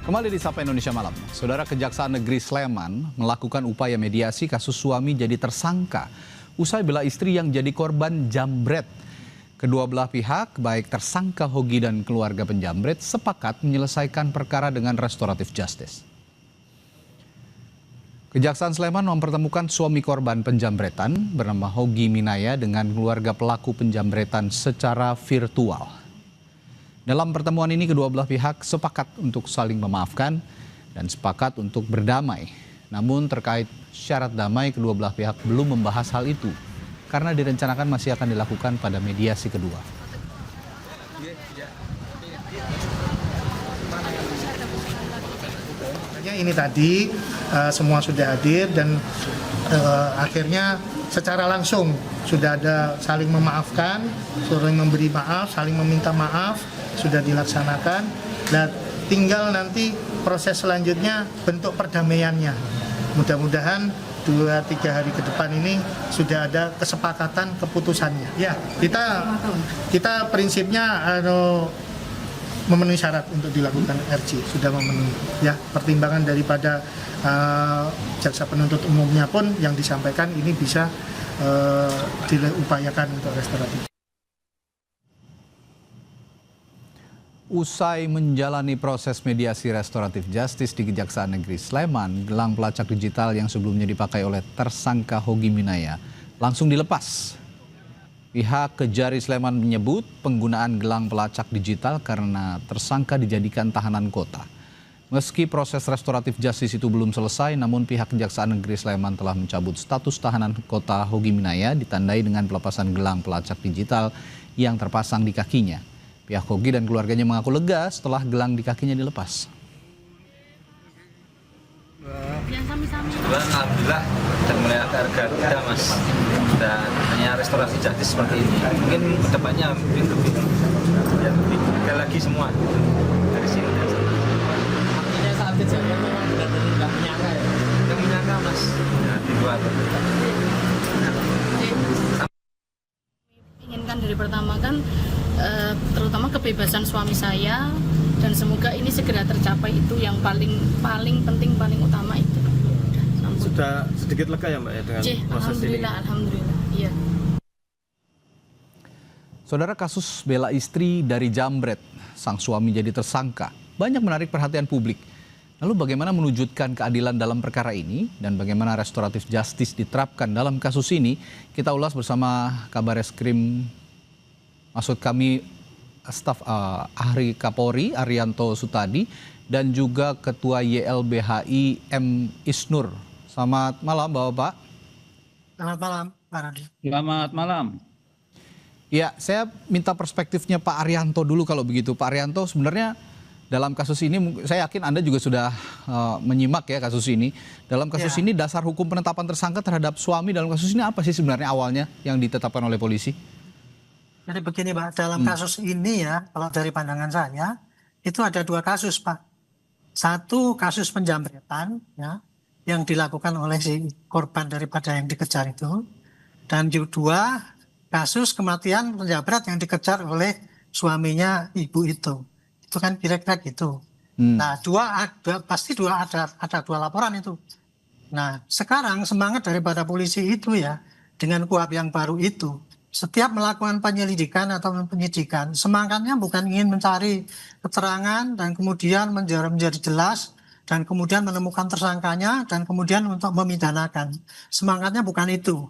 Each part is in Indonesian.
Kembali di Sapa Indonesia Malam, Saudara, Kejaksaan Negeri Sleman melakukan upaya mediasi kasus suami jadi tersangka usai bela istri yang jadi korban jambret. Kedua belah pihak, baik tersangka Hogi dan keluarga penjambret, sepakat menyelesaikan perkara dengan restoratif justice. Kejaksaan Sleman mempertemukan suami korban penjambretan bernama Hogi Minaya dengan keluarga pelaku penjambretan secara virtual. Dalam pertemuan ini kedua belah pihak sepakat untuk saling memaafkan dan sepakat untuk berdamai. Namun terkait syarat damai kedua belah pihak belum membahas hal itu karena direncanakan masih akan dilakukan pada mediasi kedua. Ini tadi semua sudah hadir dan akhirnya secara langsung sudah ada saling memaafkan, saling memberi maaf, saling meminta maaf, sudah dilaksanakan. Dan tinggal nanti proses selanjutnya bentuk perdamaiannya. Mudah-mudahan 2-3 hari ke depan ini sudah ada kesepakatan keputusannya. Ya, kita prinsipnya memenuhi syarat untuk dilakukan RC, sudah memenuhi. Ya, pertimbangan daripada jaksa penuntut umumnya pun yang disampaikan ini bisa diupayakan untuk restoratif. Usai menjalani proses mediasi restoratif justice di Kejaksaan Negeri Sleman, gelang pelacak digital yang sebelumnya dipakai oleh tersangka Hogi Minaya langsung dilepas. Pihak Kejari Sleman menyebut penggunaan gelang pelacak digital karena tersangka dijadikan tahanan kota. Meski proses restoratif justice itu belum selesai, namun pihak Kejaksaan Negeri Sleman telah mencabut status tahanan kota Hogi Minaya ditandai dengan pelepasan gelang pelacak digital yang terpasang di kakinya. Pihak Hogi dan keluarganya mengaku lega setelah gelang di kakinya dilepas. Alhamdulillah dan mulai harga kita mas, dan hanya restorasi justice seperti ini. Mungkin kedepannya lebih lega lagi semua dari sini. Artinya saat kejadian memang benar-benar nggak menyangka ya? Nggak menyangka mas, ya, di luar. Inginkan dari pertama kan terutama kebebasan suami saya, dan semoga ini segera tercapai, itu yang paling penting, paling utama itu. Sudah sedikit lega ya Mbak ya dengan proses ini? Alhamdulillah, iya. Saudara, kasus bela istri dari jambret, sang suami jadi tersangka, banyak menarik perhatian publik. Lalu bagaimana menwujudkan keadilan dalam perkara ini dan bagaimana restoratif justice diterapkan dalam kasus ini? Kita ulas bersama Kabareskrim, maksud kami staf Ahli Kapolri Arianto Sutadi dan juga Ketua YLBHI M. Isnur. Selamat malam Bapak-Bapak. Selamat malam, Pak Radi. Selamat malam. Ya, saya minta perspektifnya Pak Arianto dulu kalau begitu. Pak Arianto, sebenarnya dalam kasus ini, saya yakin Anda juga sudah menyimak ya kasus ini. Dalam kasus ini dasar hukum penetapan tersangka terhadap suami dalam kasus ini apa sih sebenarnya awalnya yang ditetapkan oleh polisi? Jadi begini Pak, dalam kasus ini ya, kalau dari pandangan saya, itu ada 2 kasus Pak. Satu kasus penjambretan ya, yang dilakukan oleh si korban daripada yang dikejar itu. Dan 2 kasus kematian penjambret yang dikejar oleh suaminya ibu itu. Itu kan kira-kira gitu. Nah, pasti ada 2 laporan itu. Nah, sekarang semangat daripada polisi itu ya, dengan KUHP yang baru itu, setiap melakukan penyelidikan atau penyidikan, semangatnya bukan ingin mencari keterangan dan kemudian menjadi jelas dan kemudian menemukan tersangkanya dan kemudian untuk memidanakan. Semangatnya bukan itu.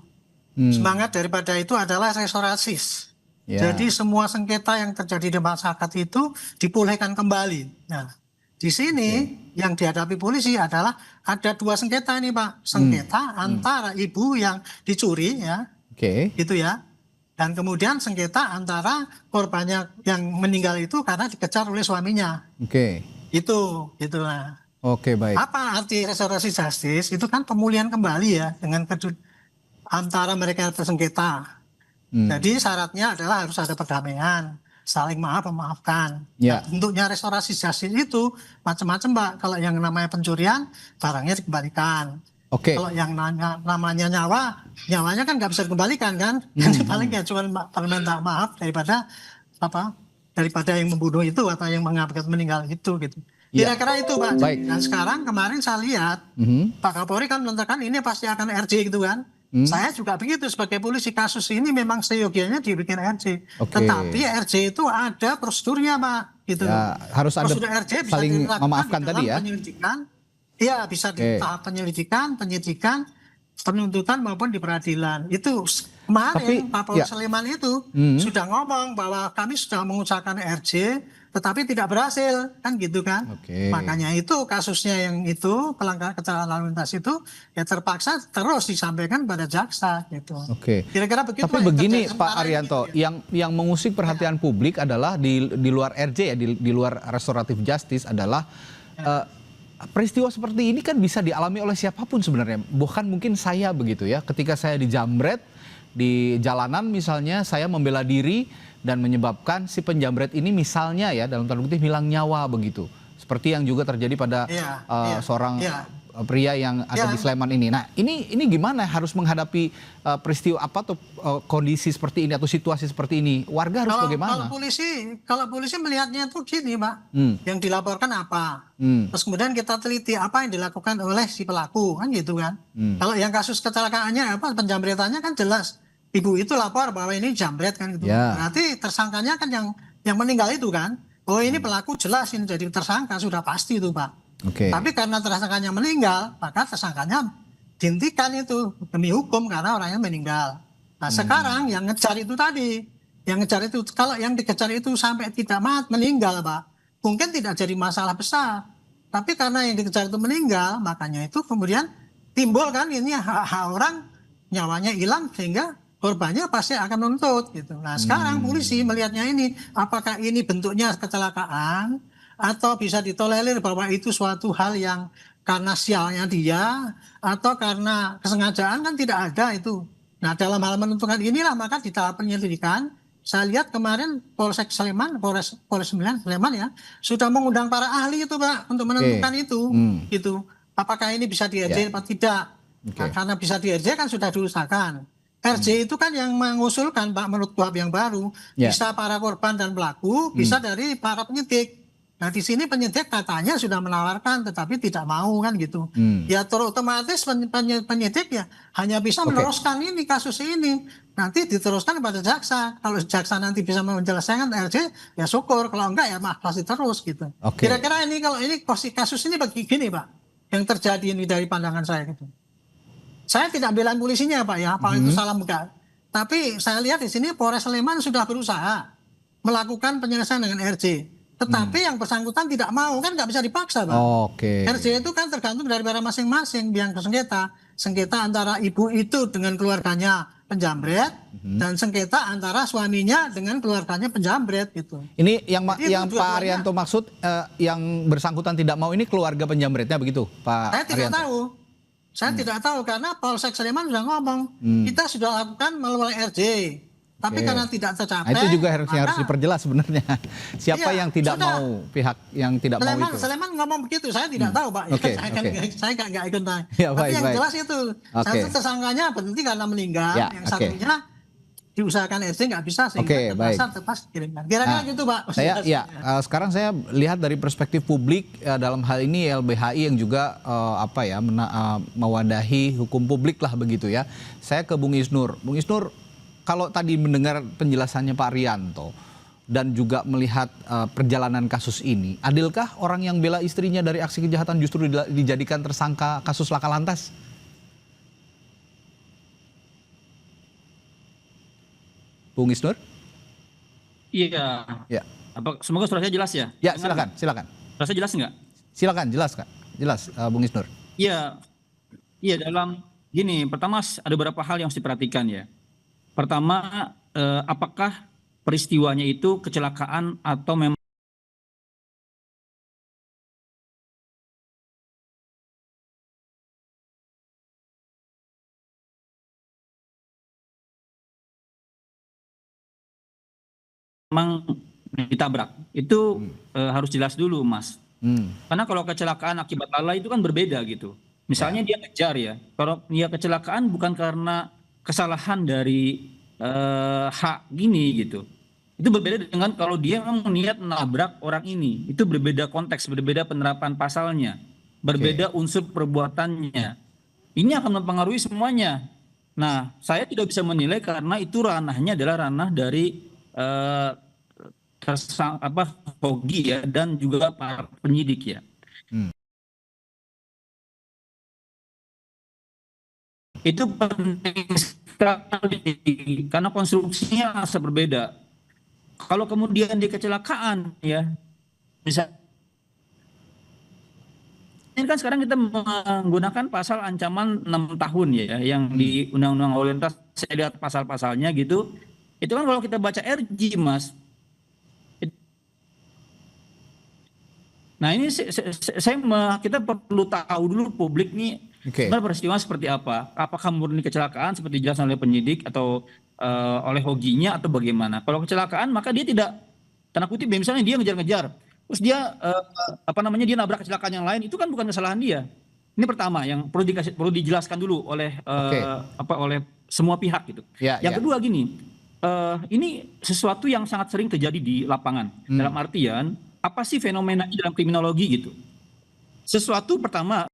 Semangat daripada itu adalah restoratif. Jadi semua sengketa yang terjadi di masyarakat itu dipulihkan kembali. Nah, di sini yang dihadapi polisi adalah ada 2 sengketa ini Pak. Sengketa antara ibu yang dicuri ya, gitu ya. Dan kemudian sengketa antara korbannya yang meninggal itu karena dikejar oleh suaminya. Itu, gitulah. Baik. Apa arti restorasi justice? Itu kan pemulihan kembali ya dengan antara mereka yang tersengketa. Jadi syaratnya adalah harus ada perdamaian, saling memaafkan. Ya. Nah, bentuknya restorasi justice itu macam-macam Pak. Kalau yang namanya pencurian, barangnya dikembalikan. Kalau yang namanya nyawanya kan nggak bisa dikembalikan kan. Jadi paling ya cuma minta maaf daripada yang membunuh itu atau yang mengakibatkan meninggal itu gitu. Iya. Kira-kira itu Pak. Baik. Dan sekarang kemarin saya lihat Pak Kapolri kan menyatakan ini pasti akan RJ gitu kan. Saya juga begitu sebagai polisi, kasus ini memang seyogianya dibikin RJ. Oke. Tetapi RJ itu ada prosedurnya Pak. Gitu. Ya, harus ada Prosedur RJ bisa saling dilakukan memaafkan di tadi dalam ya. penyelidikan. Iya, bisa di Oke. tahap penyelidikan, penyidikan, penuntutan maupun di peradilan. Itu kemarin Tapi, Pak Polres ya. Sleman itu sudah ngomong bahwa kami sudah mengusahakan RJ, tetapi tidak berhasil, kan gitu kan. Oke. Makanya itu kasusnya yang itu pelanggaran kecelakaan lalu lintas itu ya terpaksa terus disampaikan pada jaksa gitu. Oke. Kira-kira begitu. Tapi yang begini terjadi Pak sementara ini, Arianto, gitu ya. yang mengusik perhatian publik adalah di luar RJ ya, di luar restoratif justice adalah peristiwa seperti ini kan bisa dialami oleh siapapun sebenarnya. Bukan mungkin saya begitu ya. Ketika saya dijamret di jalanan misalnya, saya membela diri dan menyebabkan si penjamret ini misalnya ya dalam tanda kutip hilang nyawa begitu. Seperti yang juga terjadi pada seorang pria yang ada di Sleman ini. Nah, ini gimana harus menghadapi peristiwa apa atau kondisi seperti ini atau situasi seperti ini? Warga harus bagaimana? Kalau polisi melihatnya itu gini, Pak. Yang dilaporkan apa? Terus kemudian kita teliti apa yang dilakukan oleh si pelaku, kan gitu kan. Kalau yang kasus kecelakaannya apa penjamretannya kan jelas. Ibu itu lapor bahwa ini jambret kan gitu. Ya. Berarti tersangkanya kan yang meninggal itu kan. Oh, ini pelaku jelas ini jadi tersangka sudah pasti itu, Pak. Oke. Tapi karena tersangkanya meninggal, maka tersangkanya dihentikan itu demi hukum karena orangnya meninggal. Nah sekarang yang ngejar itu tadi, yang ngejar itu kalau yang dikejar itu sampai tidak meninggal Pak, mungkin tidak jadi masalah besar. Tapi karena yang dikejar itu meninggal, makanya itu kemudian timbul kan ini hak orang nyawanya hilang sehingga korbannya pasti akan nuntut gitu. Nah sekarang polisi melihatnya ini, apakah ini bentuknya kecelakaan? Atau bisa ditolerir bahwa itu suatu hal yang karena sialnya dia atau karena kesengajaan kan tidak ada itu. Nah dalam hal menentukan inilah maka di tahap penyelidikan saya lihat kemarin Polsek Sleman, Polres 9 Sleman ya sudah mengundang para ahli itu Pak untuk menentukan itu. Gitu. Apakah ini bisa di RJ atau tidak? Nah, karena bisa di RJ kan sudah diusahakan. RJ itu kan yang mengusulkan Pak menurut kuhap yang baru bisa para korban dan pelaku, bisa dari para penyidik. Nah di sini penyidik katanya sudah menawarkan tetapi tidak mau kan gitu. Ya otomatis penyidik ya hanya bisa meneruskan ini kasus ini. Nanti diteruskan kepada jaksa. Kalau jaksa nanti bisa menyelesaikan RJ ya syukur. Kalau enggak ya masih terus gitu. Kira-kira ini kalau ini kasus ini begini Pak. Yang terjadi ini dari pandangan saya gitu. Saya tidak belain polisinya Pak ya. Apa itu salah enggak. Tapi saya lihat di sini Polres Sleman sudah berusaha melakukan penyelesaian dengan RJ. Tetapi yang bersangkutan tidak mau kan nggak bisa dipaksa Pak. RJ itu kan tergantung dari masing-masing yang sengketa. Sengketa antara ibu itu dengan keluarganya penjamret dan sengketa antara suaminya dengan keluarganya penjamret gitu. Ini yang Pak Arianto maksud yang bersangkutan tidak mau ini keluarga penjamretnya begitu Pak Saya tidak Arianto? tahu. Saya tidak tahu karena Polsek Sleman sudah ngomong kita sudah lakukan melalui RJ. Tapi karena tidak tercapai. Nah, itu juga harus diperjelas sebenarnya. Siapa yang tidak mau, pihak yang tidak mau itu. Sleman ngomong begitu, saya tidak tahu Pak. Saya nggak ikut. Ya, tapi yang jelas itu, satu tersangkanya berhenti karena meninggal, yang satunya diusahakan RJ nggak bisa sehingga terpaksa terpas kirimkan. Kira-kira gitu Pak. Sekarang saya lihat dari perspektif publik dalam hal ini LBHI yang juga mewadahi hukum publik lah begitu ya. Saya ke Bung Isnur. Bung Isnur, kalau tadi mendengar penjelasannya Pak Arianto dan juga melihat perjalanan kasus ini, adilkah orang yang bela istrinya dari aksi kejahatan justru dijadikan tersangka kasus laka lantas? Bung Isnur? Iya. Ya. Semoga suara saya jelas ya? Ya, silakan. Suara saya jelas nggak? Silakan, jelas Kak. Jelas, Bung Isnur. Iya. Iya, dalam gini, pertama ada beberapa hal yang harus diperhatikan ya. Pertama, apakah peristiwanya itu kecelakaan atau memang ditabrak? Itu harus jelas dulu, Mas. Karena kalau kecelakaan akibat lalai itu kan berbeda gitu. Misalnya dia ngejar ya. Kalau dia kecelakaan bukan karena kesalahan dari hak gini gitu. Itu berbeda dengan kalau dia memang niat menabrak orang ini. Itu berbeda konteks, berbeda penerapan pasalnya, berbeda unsur perbuatannya. Ini akan mempengaruhi semuanya. Nah, saya tidak bisa menilai karena itu ranahnya adalah ranah dari Hogi ya, dan juga para penyidik ya. Itu penting sekali karena konstruksinya sangat berbeda. Kalau kemudian di kecelakaan ya, bisa ini kan sekarang kita menggunakan pasal ancaman 6 tahun ya, yang di Undang-Undang Lalu Lintas. Saya lihat pasal-pasalnya gitu. Itu kan kalau kita baca RG, Mas. Nah ini kita perlu tahu dulu publik nih sebenarnya peristiwa seperti apa. Apakah murni kecelakaan seperti dijelaskan oleh penyidik atau oleh Hoginya atau bagaimana? Kalau kecelakaan maka dia tidak, tanda kutip misalnya dia ngejar-ngejar, terus dia dia nabrak kecelakaan yang lain, itu kan bukan kesalahan dia. Ini pertama yang perlu dijelaskan dulu oleh oleh semua pihak gitu. Yang kedua gini, ini sesuatu yang sangat sering terjadi di lapangan. Dalam artian apa sih fenomenanya dalam kriminologi gitu? Sesuatu pertama,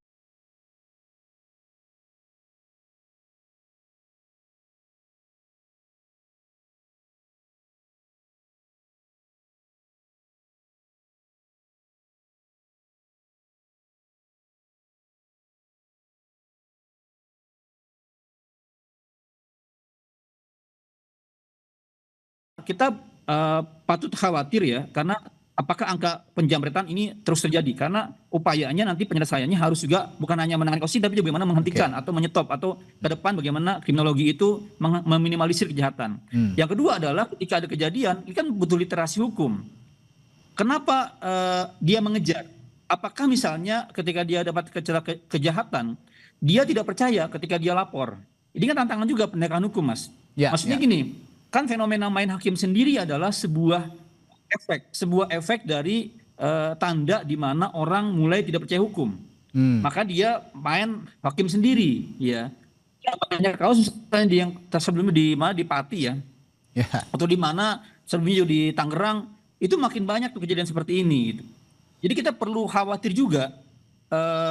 kita patut khawatir ya, karena apakah angka penjamretan ini terus terjadi, karena upayanya nanti penyelesaiannya harus juga bukan hanya menangani kasus tapi juga bagaimana menghentikan atau menyetop, atau ke depan bagaimana kriminologi itu meminimalisir kejahatan. Yang kedua adalah ketika ada kejadian, ini kan butuh literasi hukum. Kenapa dia mengejar? Apakah misalnya ketika dia dapat kejahatan, dia tidak percaya ketika dia lapor? Ini kan tantangan juga penegakan hukum, Mas. Maksudnya gini, kan fenomena main hakim sendiri adalah sebuah efek dari tanda di mana orang mulai tidak percaya hukum. Maka dia main hakim sendiri, ya. Banyak kasus yang sebelumnya di Pati ya, atau di mana sebelumnya di Tangerang, itu makin banyak tuh kejadian seperti ini gitu. Jadi kita perlu khawatir juga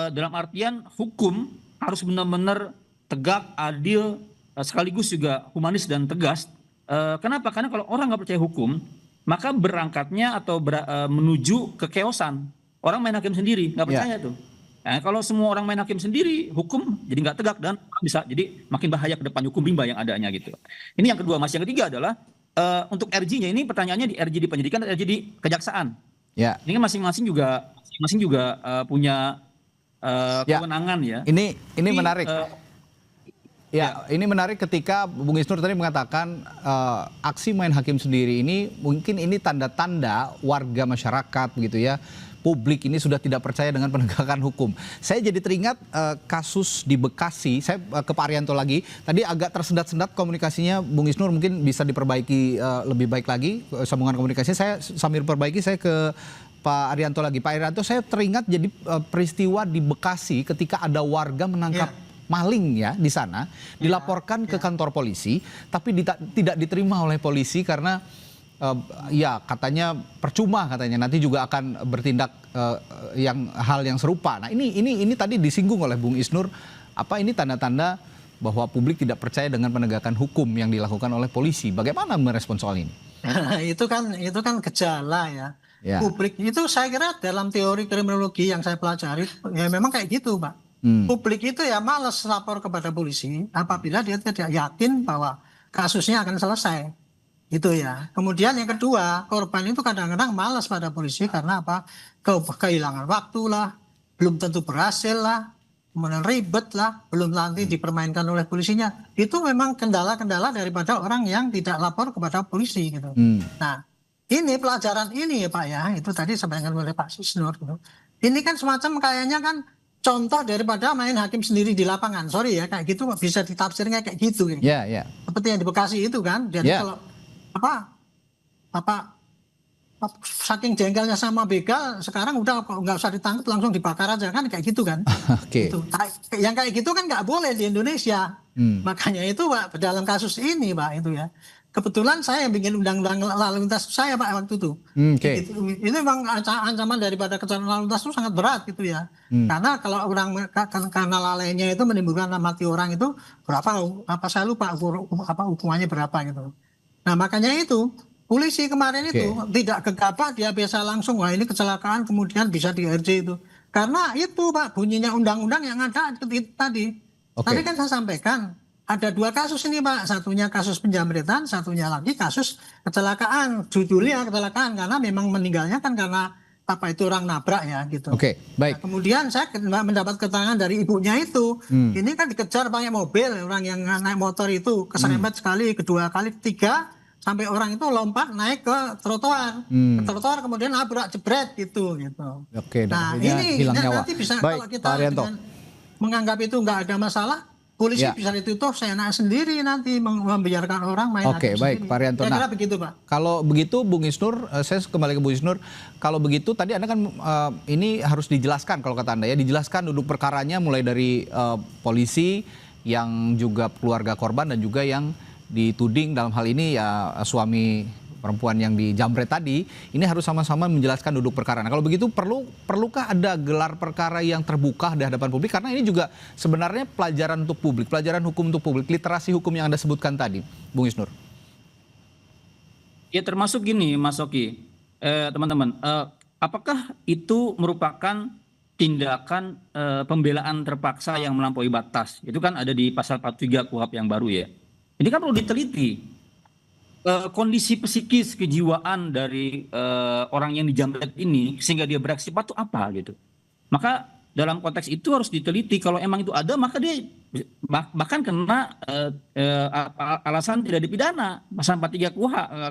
dalam artian hukum harus benar-benar tegak, adil, sekaligus juga humanis dan tegas. Kenapa? Karena kalau orang nggak percaya hukum, maka berangkatnya atau menuju ke keosan. Orang main hakim sendiri, nggak percaya tuh. Nah, kalau semua orang main hakim sendiri, hukum jadi nggak tegak dan bisa jadi makin bahaya ke depan hukum rimba yang adanya gitu. Ini yang kedua, Mas. Yang ketiga adalah untuk RG-nya ini pertanyaannya di RG di penyidikan dan RG di kejaksaan. Ini kan masing-masing juga punya kewenangan ya. Ini menarik. Ini menarik ketika Bung Isnur tadi mengatakan aksi main hakim sendiri ini mungkin ini tanda-tanda warga masyarakat begitu ya, publik ini sudah tidak percaya dengan penegakan hukum. Saya jadi teringat kasus di Bekasi. Saya ke Pak Arianto lagi. Tadi agak tersendat-sendat komunikasinya, Bung Isnur mungkin bisa diperbaiki lebih baik lagi sambungan komunikasi. Saya sambil perbaiki, saya ke Pak Arianto lagi. Pak Arianto, saya teringat jadi peristiwa di Bekasi ketika ada warga menangkap maling ya di sana, dilaporkan ke kantor polisi, tapi tidak diterima oleh polisi karena katanya percuma, katanya nanti juga akan bertindak hal yang serupa. Nah ini tadi disinggung oleh Bung Isnur, apa ini tanda-tanda bahwa publik tidak percaya dengan penegakan hukum yang dilakukan oleh polisi. Bagaimana merespon soal ini? Itu kan gejala ya. Publik itu saya kira dalam teori kriminologi yang saya pelajari ya memang kayak gitu, Pak. Publik itu ya malas lapor kepada polisi apabila dia tidak yakin bahwa kasusnya akan selesai. Itu ya. Kemudian yang kedua, korban itu kadang-kadang malas pada polisi karena apa? Kehilangan waktu lah, belum tentu berhasil lah, kemudian ribet lah, belum nanti dipermainkan oleh polisinya. Itu memang kendala-kendala daripada orang yang tidak lapor kepada polisi gitu. Nah, ini pelajaran ini ya Pak ya, itu tadi disampaikan oleh Pak Isnur gitu. Ini kan semacam kayaknya kan contoh daripada main hakim sendiri di lapangan. Sorry ya, kayak gitu bisa ditafsirnya kayak gitu. Seperti yang di Bekasi itu kan. Jadi kalau saking jengkelnya sama begal, sekarang udah nggak usah ditangkap, langsung dibakar aja kan, kayak gitu kan. Gitu. Yang kayak gitu kan nggak boleh di Indonesia. Makanya itu Pak, dalam kasus ini Pak itu ya, kebetulan saya yang bikin undang-undang lalu lintas saya Pak waktu itu. Oke. Itu memang ancaman daripada kecelakaan lalu lintas itu sangat berat gitu ya. Karena kalau orang karena lalainya itu menimbulkan mati orang itu berapa? Apa saya lupa hukumannya berapa gitu. Nah makanya itu polisi kemarin itu tidak gegabah, dia biasa langsung wah ini kecelakaan kemudian bisa di RJ itu. Karena itu Pak bunyinya undang-undang yang ada tadi. Tadi kan saya sampaikan. Ada 2 kasus ini Pak, satunya kasus penjamretan, satunya lagi kasus kecelakaan, judulnya kecelakaan karena memang meninggalnya kan karena itu orang nabrak ya gitu. Oke, baik. Nah, kemudian saya mendapat keterangan dari ibunya itu, ini kan dikejar pakai mobil, orang yang naik motor itu keserempet sekali, kedua kali, ketiga, sampai orang itu lompat naik ke trotoar, kemudian nabrak jebret gitu. Oke, nah ini hilang nyawa. Nanti bisa Baik, kalau kita Pak Arianto. menganggap itu nggak ada masalah. Polisi bisa ditutup, saya sendiri nanti membiarkan orang main. Oke, baik, Pak Arianto. Nah, begitu, Pak. Kalau begitu, Bung Isnur, saya kembali ke Bung Isnur. Kalau begitu, tadi Anda kan ini harus dijelaskan kalau kata Anda ya, dijelaskan duduk perkaranya mulai dari polisi yang juga keluarga korban dan juga yang dituding dalam hal ini ya suami perempuan yang dijamret tadi, ini harus sama-sama menjelaskan duduk perkara. Nah, kalau begitu perlukah ada gelar perkara yang terbuka di hadapan publik? Karena ini juga sebenarnya pelajaran untuk publik, pelajaran hukum untuk publik, literasi hukum yang Anda sebutkan tadi, Bung Isnur. Ya termasuk gini, Mas Oki, teman-teman, apakah itu merupakan tindakan pembelaan terpaksa yang melampaui batas? Itu kan ada di pasal 43 KUHP yang baru ya. Ini kan perlu diteliti. Kondisi psikis kejiwaan dari orang yang dijamret ini sehingga dia beraksi cepat itu apa gitu. Maka dalam konteks itu harus diteliti, kalau emang itu ada maka dia bahkan kena alasan tidak dipidana pasal 43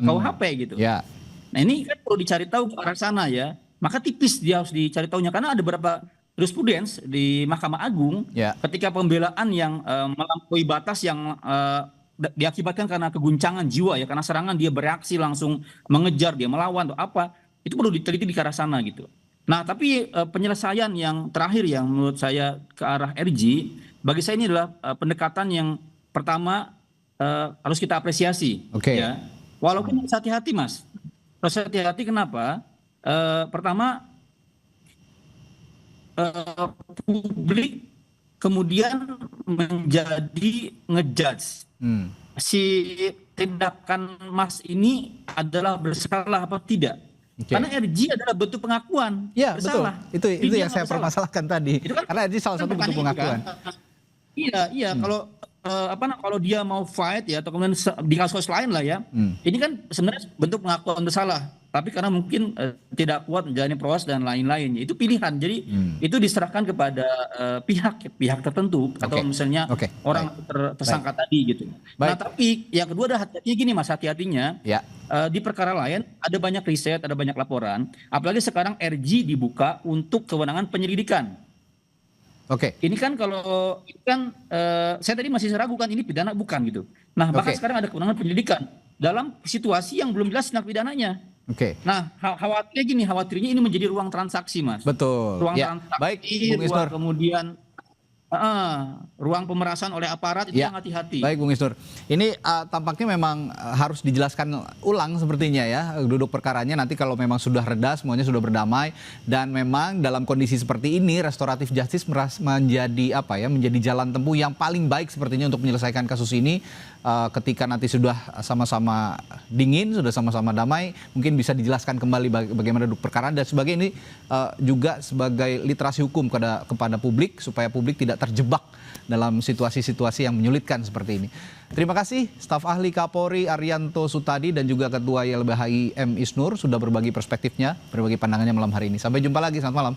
KUHP gitu. Ya. Nah ini kan perlu dicari tahu ke arah sana ya. Maka tipis dia harus dicari tahunya karena ada beberapa jurisprudens di Mahkamah Agung ketika pembelaan yang melampaui batas yang diakibatkan karena keguncangan jiwa ya, karena serangan dia bereaksi langsung mengejar, dia melawan atau apa, itu perlu diteliti di arah sana gitu. Nah tapi penyelesaian yang terakhir yang menurut saya ke arah RJ, bagi saya ini adalah pendekatan yang pertama harus kita apresiasi. Ya. Walaupun harus hati-hati Mas, harus hati-hati kenapa? Pertama publik kemudian menjadi ngejudge si tindakan Mas ini adalah bersalah apa tidak. Karena RJ adalah bentuk pengakuan bersalah. Betul. Itu yang saya permasalahkan tadi. Itu kan, karena RJ salah satu bentuk pengakuan. Iya. Kalau dia mau fight ya atau kemudian di kasus lain lah ya. Ini kan sebenarnya bentuk pengakuan bersalah. Tapi karena mungkin tidak kuat menjalani proses dan lain-lain, itu pilihan. Jadi itu diserahkan kepada pihak tertentu atau misalnya orang tersangka tadi gitu. Nah tapi yang kedua ada hati-hatinya gini Mas, hati-hatinya di perkara lain ada banyak riset, ada banyak laporan. Apalagi sekarang RJ dibuka untuk kewenangan penyelidikan. Ini kan kalau saya tadi masih ragukan ini pidana bukan gitu. Nah bahkan sekarang ada kewenangan penyelidikan dalam situasi yang belum jelas tindak pidananya. Nah khawatirnya ini menjadi ruang transaksi Mas. Betul. Ruang transaksi, baik, Bung Isnur. Kemudian ruang pemerasan oleh aparat itu yang hati-hati. Baik Bung Isnur, ini tampaknya memang harus dijelaskan ulang sepertinya ya duduk perkaranya nanti kalau memang sudah reda semuanya sudah berdamai dan memang dalam kondisi seperti ini restoratif justice menjadi menjadi jalan tempuh yang paling baik sepertinya untuk menyelesaikan kasus ini ketika nanti sudah sama-sama dingin, sudah sama-sama damai, mungkin bisa dijelaskan kembali bagaimana duduk perkara dan sebagai ini juga sebagai literasi hukum kepada publik supaya publik tidak terjebak dalam situasi-situasi yang menyulitkan seperti ini. Terima kasih staf ahli Kapolri Arianto Sutadi dan juga Ketua YLBHI M. Isnur sudah berbagi perspektifnya, berbagi pandangannya malam hari ini. Sampai jumpa lagi, selamat malam.